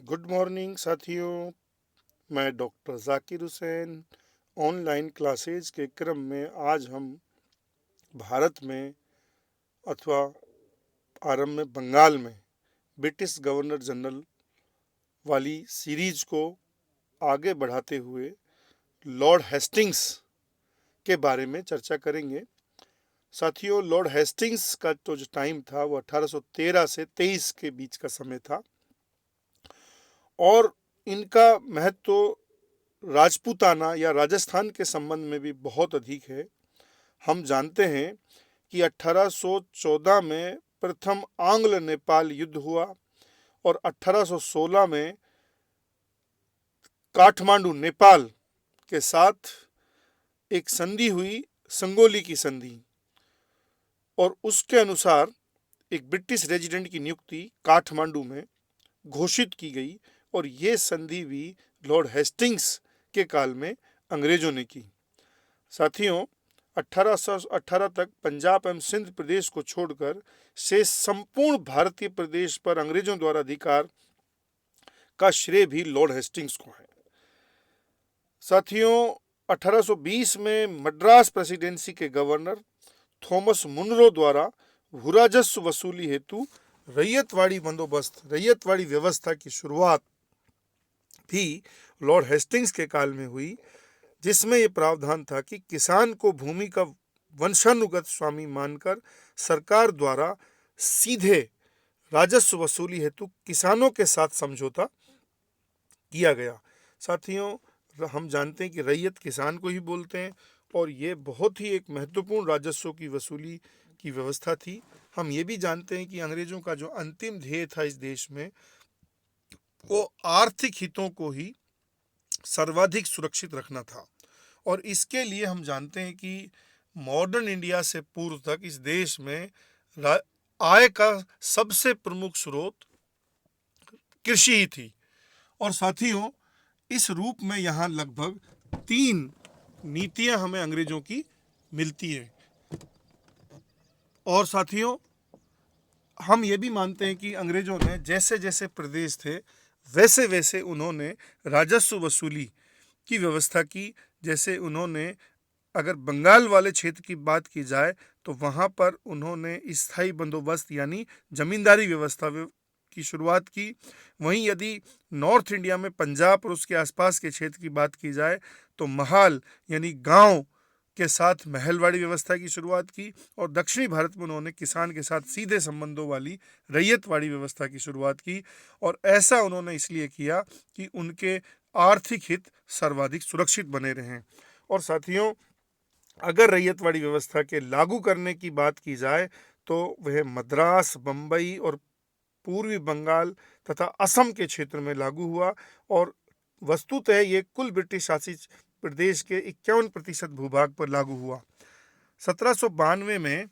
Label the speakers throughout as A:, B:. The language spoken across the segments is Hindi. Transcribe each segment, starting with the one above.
A: गुड मॉर्निंग साथियों। मैं doctor Zakir Hussain. Online classes के क्रम में आज हम भारत में अथवा आरंभ में बंगाल में ब्रिटिश गवर्नर जनरल वाली सीरीज को आगे बढ़ाते हुए लॉर्ड हेस्टिंग्स के बारे में चर्चा करेंगे। साथियों, लॉर्ड हेस्टिंग्स का तो जो टाइम था वो 1813 से 23 के बीच का समय था और इनका महत्व राजपूताना या राजस्थान के संबंध में भी बहुत अधिक है। हम जानते हैं कि 1814 में प्रथम आंग्ल नेपाल युद्ध हुआ और 1816 में काठमांडू नेपाल के साथ एक संधि हुई, संगोली की संधि, और उसके अनुसार एक ब्रिटिश रेजिडेंट की नियुक्ति काठमांडू में घोषित की गई और ये संधि भी लॉर्ड हेस्टिंग्स के काल में अंग्रेजों ने की। साथियों, 1818 तक पंजाब एवं सिंध प्रदेश को छोड़कर शेष संपूर्ण भारतीय प्रदेश पर अंग्रेजों द्वारा अधिकार का श्रेय भी लॉर्ड हेस्टिंग्स को है। साथियों, 1820 में मद्रास प्रेसिडेंसी के गवर्नर थॉमस मुनरो द्वारा भूराजस्व वसूली हेतु रैयतवाड़ी बंदोबस्त, रैयतवाड़ी व्यवस्था की शुरुआत भी लॉर्ड हेस्टिंग्स के काल में हुई, जिसमें यह प्रावधान था कि किसान को भूमि का वंशानुगत स्वामी मानकर सरकार द्वारा सीधे राजस्व वसूली हेतु किसानों के साथ समझौता किया गया। साथियों, हम जानते हैं कि रैयत किसान को ही बोलते हैं और ये बहुत ही एक महत्वपूर्ण राजस्व की वसूली की व्यवस्था थी। हम ये भी जानते हैं कि अंग्रेजों का जो अंतिम ध्येय था इस देश में, वो आर्थिक हितों को ही सर्वाधिक सुरक्षित रखना था और इसके लिए हम जानते हैं कि मॉडर्न इंडिया से पूर्व तक इस देश में आय का सबसे प्रमुख स्रोत कृषि ही थी। और साथियों, इस रूप में यहाँ लगभग 3 नीतियाँ हमें अंग्रेजों की मिलती है। और साथियों, हम ये भी मानते हैं कि अंग्रेजों ने जैसे जैसे प्रदेश थे वैसे वैसे उन्होंने राजस्व वसूली की व्यवस्था की। जैसे उन्होंने, अगर बंगाल वाले क्षेत्र की बात की जाए तो वहाँ पर उन्होंने स्थायी बंदोबस्त यानी जमींदारी व्यवस्था की शुरुआत की। वहीं यदि नॉर्थ इंडिया में पंजाब और उसके आसपास के क्षेत्र की बात की जाए तो महाल यानी गांव के साथ महलवाड़ी व्यवस्था की शुरुआत की और दक्षिणी भारत में उन्होंने किसान के साथ सीधे संबंधों वाली रैयतवाड़ी व्यवस्था की शुरुआत की। और ऐसा उन्होंने इसलिए किया कि उनके आर्थिक हित सर्वाधिक सुरक्षित बने रहें। और साथियों, अगर रैयतवाड़ी व्यवस्था के लागू करने की बात की जाए तो वह मद्रास, बम्बई और पूर्वी बंगाल तथा असम के क्षेत्र में लागू हुआ और वस्तुतः ये कुल ब्रिटिश शासित प्रदेश के 51% भूभाग पर लागू हुआ। 1792 में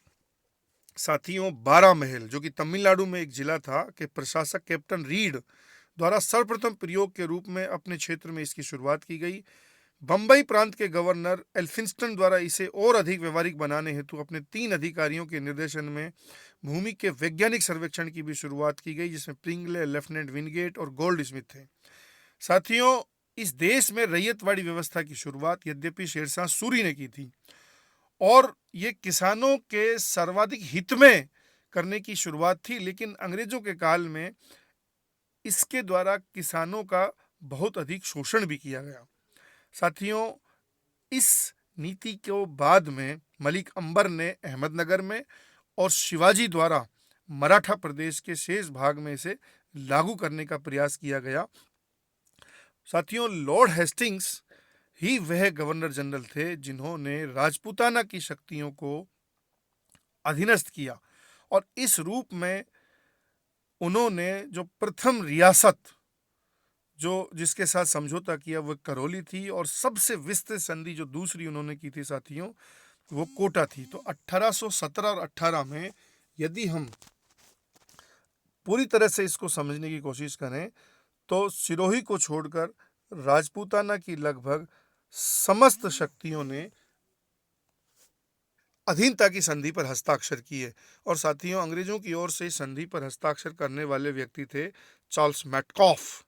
A: साथियों, 12 महल, जो कि तमिलनाडु में एक जिला था, के प्रशासक कैप्टन रीड द्वारा सर्वप्रथम प्रयोग के रूप में अपने क्षेत्र में इसकी शुरुआत की गई। बम्बई प्रांत के गवर्नर एल्फिंस्टन द्वारा इसे और अधिक व्यवहारिक बनाने हेतु अपने 3 अधिकारियों के निर्देशन में भूमि के वैज्ञानिक सर्वेक्षण की भी शुरुआत की गई, जिसमें प्रिंगले, लेफ्टिनेंट विनगेट और गोल्ड स्मिथ थे। साथियों, इस देश में रैयतवाड़ी व्यवस्था की शुरुआत यद्यपि शेरशाह सूरी ने की थी और ये किसानों के सर्वाधिक हित में करने की शुरुआत थी, लेकिन अंग्रेजों के काल में इसके द्वारा किसानों का बहुत अधिक शोषण भी किया गया। साथियों, इस नीति को बाद में मलिक अंबर ने अहमदनगर में और शिवाजी द्वारा मराठा प्रदेश के शेष भाग में इसे लागू करने का प्रयास किया गया। साथियों, लॉर्ड हेस्टिंग्स ही वह गवर्नर जनरल थे जिन्होंने राजपूताना की शक्तियों को अधीनस्थ किया और इस रूप में उन्होंने जो प्रथम रियासत जो जिसके साथ समझौता किया वो करौली थी और सबसे विस्तृत संधि जो दूसरी उन्होंने की थी साथियों, वो कोटा थी। तो 1817 और 18 में यदि हम पूरी तरह से इसको समझने की कोशिश करें तो सिरोही को छोड़कर राजपूताना की लगभग समस्त शक्तियों ने अधीनता की संधि पर हस्ताक्षर किए। और साथियों, अंग्रेजों की ओर से संधि पर हस्ताक्षर करने वाले व्यक्ति थे चार्ल्स मैटकॉफ।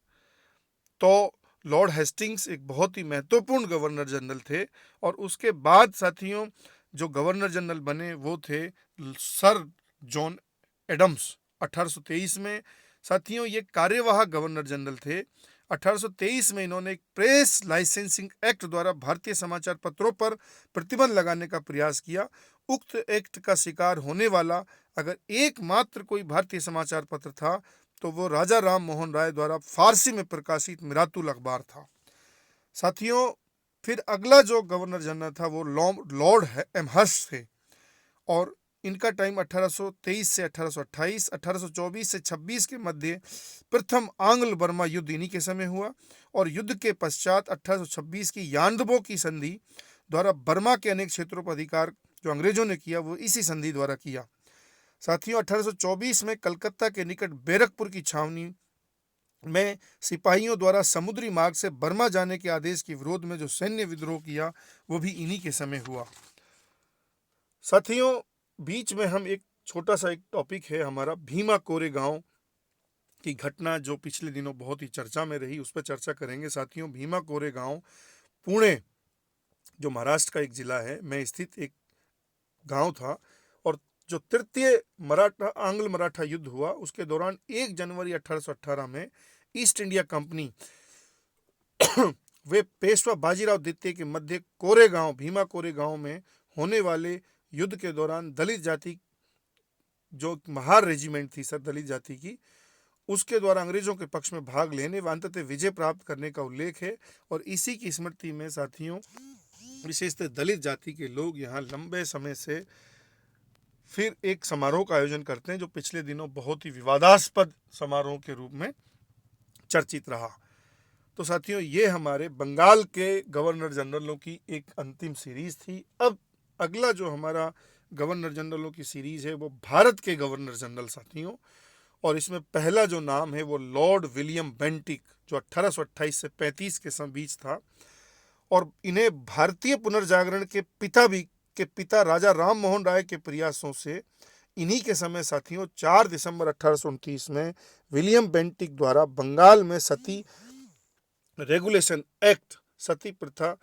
A: तो लॉर्ड हेस्टिंग्स एक बहुत ही महत्वपूर्ण गवर्नर जनरल थे। और उसके बाद साथियों जो गवर्नर जनरल बने वो थे सर जॉन एडम्स 1823 में। साथियों ये कार्यवाहक गवर्नर जनरल थे। 1823 में इन्होंने एक प्रेस लाइसेंसिंग एक्ट द्वारा भारतीय समाचार पत्रों पर प्रतिबंध लगाने का प्रयास किया। उक्त एक्ट का शिकार होने वाला अगर एकमात्र कोई भारतीय समाचार पत्र था तो वो राजा राम मोहन राय द्वारा फारसी में प्रकाशित मिरातुल अखबार था। साथियों फिर अगला जो गवर्नर जनरल था वो लॉर्ड एमहर्स्ट थे। और इनका टाइम 1823 से 1828, 1824 से 26 के मध्य प्रथम आंग्ल बर्मा युद्ध इन्हीं के समय हुआ। और युद्ध के पश्चात 1826 की यानदबो की संधि द्वारा बर्मा के अनेक क्षेत्रों पर अधिकार जो अंग्रेजों ने किया वो इसी संधि द्वारा किया। साथियों 1824 में कलकत्ता के निकट बैरकपुर की छावनी में सिपाहियों द्वारा समुद्री मार्ग से बर्मा जाने के आदेश के विरोध में जो सैन्य विद्रोह किया वो भी इन्हीं के समय हुआ। साथियों बीच में हम एक छोटा सा एक टॉपिक है हमारा भीमा कोरेगांव की घटना जो पिछले दिनों बहुत ही चर्चा में रही, उस पर चर्चा करेंगे। साथियों भीमा कोरेगांव पुणे जो महाराष्ट्र का एक जिला है में स्थित एक गांव था। और जो तृतीय आंग्ल मराठा युद्ध हुआ उसके दौरान 1 जनवरी 1818 में ईस्ट इंडिया कंपनी वे पेशवा बाजीराव द्वितीय के मध्य कोरेगांव भीमा कोरेगांव में होने वाले युद्ध के दौरान दलित जाति जो महार रेजिमेंट थी सर दलित जाति की उसके द्वारा अंग्रेजों के पक्ष में भाग लेने व अंततः विजय प्राप्त करने का उल्लेख है। और इसी की स्मृति में साथियों विशेषतः दलित जाति के लोग यहाँ लंबे समय से फिर एक समारोह का आयोजन करते हैं जो पिछले दिनों बहुत ही विवादास्पद समारोह के रूप में चर्चित रहा। तो साथियों ये हमारे बंगाल के गवर्नर जनरलों की एक अंतिम सीरीज थी। अब अगला जो हमारा गवर्नर जनरलों की सीरीज है वो भारत के गवर्नर जनरल साथियों। और इसमें पहला जो नाम है वो लॉर्ड विलियम बेंटिक जो 1828 से 35 के बीच था। और इन्हें भारतीय पुनर्जागरण के पिता राजा राम मोहन राय के प्रयासों से इन्हीं के समय साथियों 4 दिसंबर 1829 में विलियम बेंटिक द्वारा बंगाल में सती रेगुलेशन एक्ट सती प्रथा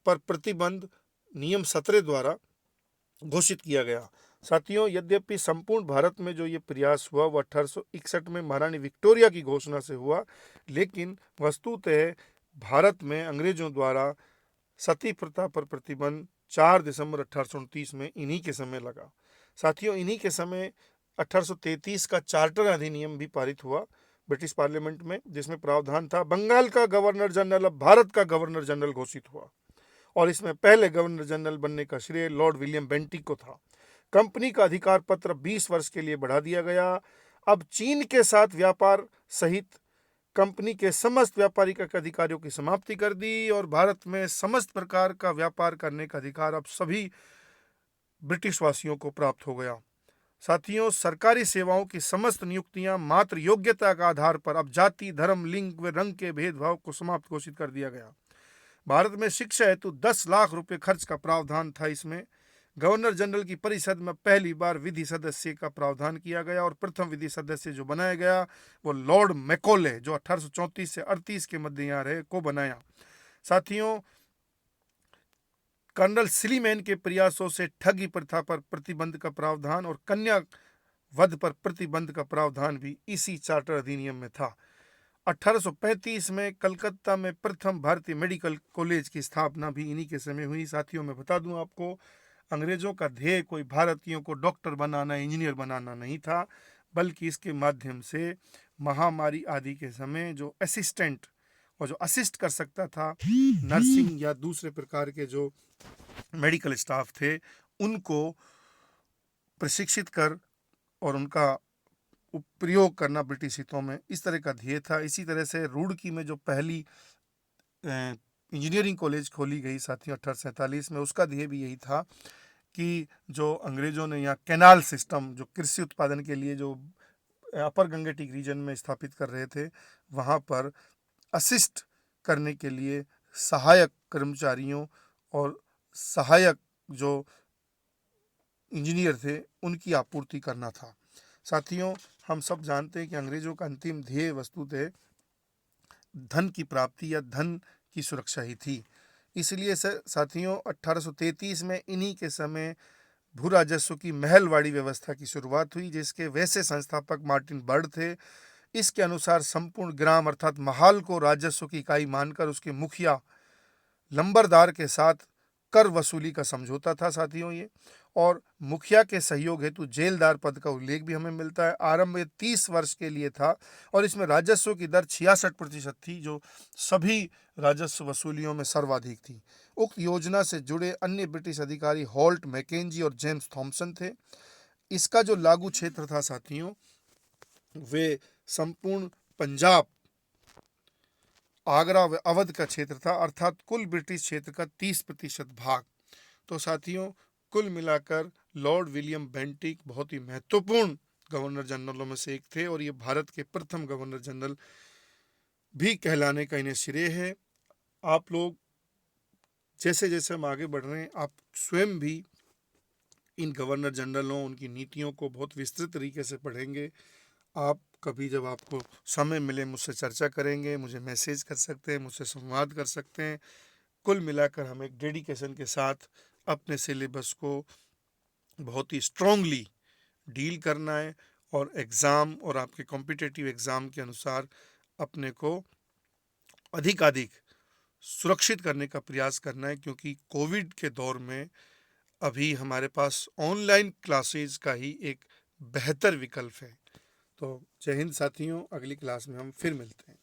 A: पर प्रतिबंध नियम 17 द्वारा घोषित किया गया। साथियों यद्यपि संपूर्ण भारत में जो ये प्रयास हुआ वो 1861 में महारानी विक्टोरिया की घोषणा से हुआ, लेकिन वस्तुतः भारत में अंग्रेजों द्वारा सती प्रथा पर प्रतिबंध 4 दिसंबर 1829 में इन्हीं के समय लगा। साथियों इन्हीं के समय 1833 का चार्टर अधिनियम भी पारित हुआ ब्रिटिश पार्लियामेंट में जिसमें प्रावधान था बंगाल का गवर्नर जनरल अब भारत का गवर्नर जनरल घोषित हुआ। और इसमें पहले गवर्नर जनरल बनने का श्रेय लॉर्ड विलियम बेंटिक को था। कंपनी का अधिकार पत्र 20 वर्ष के लिए बढ़ा दिया गया। अब चीन के साथ व्यापार सहित कंपनी के समस्त व्यापारिक अधिकारियों की समाप्ति कर दी और भारत में समस्त प्रकार का व्यापार करने का अधिकार अब सभी ब्रिटिश वासियों को प्राप्त हो गया। साथियों सरकारी सेवाओं की समस्त नियुक्तियां मात्र योग्यता का आधार पर अब जाति धर्म लिंग व रंग के भेदभाव को समाप्त घोषित कर दिया गया। भारत में शिक्षा हेतु 10 लाख रुपए खर्च का प्रावधान था। इसमें गवर्नर जनरल की परिषद में पहली बार विधि सदस्य का प्रावधान किया गया और प्रथम विधि सदस्य जो बनाया गया वो लॉर्ड मैकॉले जो 1834 से 38 के मध्य यहाँ रहे को बनाया। साथियों कर्नल सिलीमैन के प्रयासों से ठगी प्रथा पर प्रतिबंध का प्रावधान और कन्या वध पर प्रतिबंध का प्रावधान भी इसी चार्टर अधिनियम में था। 1835 में कलकत्ता में प्रथम भारतीय मेडिकल कॉलेज की स्थापना भी इन्हीं के समय हुई। साथियों मैं बता दूं आपको अंग्रेजों का ध्येय कोई भारतीयों को डॉक्टर बनाना इंजीनियर बनाना नहीं था, बल्कि इसके माध्यम से महामारी आदि के समय जो असिस्टेंट और जो असिस्ट कर सकता था नर्सिंग या दूसरे प्रकार के जो मेडिकल स्टाफ थे उनको प्रशिक्षित कर और उनका प्रयोग करना ब्रिटिश हितों में, इस तरह का ध्येय था। इसी तरह से रुड़की में जो पहली इंजीनियरिंग कॉलेज खोली गई साथियों 1847 में, उसका ध्येय भी यही था कि जो अंग्रेजों ने यहाँ कैनाल सिस्टम जो कृषि उत्पादन के लिए जो अपर गंगेटिक रीजन में स्थापित कर रहे थे वहाँ पर असिस्ट करने के लिए सहायक कर्मचारियों और सहायक जो इंजीनियर थे उनकी आपूर्ति करना था। साथियों हम सब जानते हैं कि अंग्रेजों का अंतिम ध्येय वस्तुतः धन की प्राप्ति या धन की सुरक्षा ही थी। इसलिए साथियों 1833 में इन्हीं के समय भू राजस्व की महलवाड़ी व्यवस्था की शुरुआत हुई, जिसके वैसे संस्थापक मार्टिन बर्ड थे। इसके अनुसार संपूर्ण ग्राम अर्थात महाल को राजस्व की इकाई मानकर उसके मुखिया लंबरदार के साथ कर वसूली का समझौता था साथियों ये। और मुखिया के सहयोग हेतु जेलदार पद का उल्लेख भी हमें मिलता है। आरंभ में 30 वर्ष के लिए था और इसमें राजस्व की दर 66% थी, जो सभी राजस्व वसूलियों में सर्वाधिक थी। उक्त योजना से जुड़े अन्य ब्रिटिश अधिकारी हॉल्ट, मैकेंजी और जेम्स थॉमसन थे। इसका जो लागू क्षेत्र था साथियों, वे संपूर्ण पंजाब, आगरा व अवध का क्षेत्र था, अर्थात कुल ब्रिटिश क्षेत्र का 30% भाग। तो साथियों, कुल मिलाकर लॉर्ड विलियम बेंटिक बहुत ही महत्वपूर्ण गवर्नर जनरलों में से एक थे और ये भारत के प्रथम गवर्नर जनरल भी कहलाने का इन्हें श्रेय है। आप लोग जैसे जैसे हम आगे बढ़ रहे हैं, आप स्वयं भी इन गवर्नर जनरलों, उनकी नीतियों को बहुत विस्तृत तरीके से पढ़ेंगे। आप कभी जब आपको समय मिले मुझसे चर्चा करेंगे, मुझे मैसेज कर सकते हैं, मुझसे संवाद कर सकते हैं। कुल मिलाकर हम एक डेडिकेशन के साथ अपने सिलेबस को बहुत ही स्ट्रांगली डील करना है और एग्ज़ाम और आपके कॉम्पिटिटिव एग्ज़ाम के अनुसार अपने को अधिकाधिक सुरक्षित करने का प्रयास करना है, क्योंकि कोविड के दौर में अभी हमारे पास ऑनलाइन क्लासेस का ही एक बेहतर विकल्प है। तो जय हिंद साथियों, अगली क्लास में हम फिर मिलते हैं।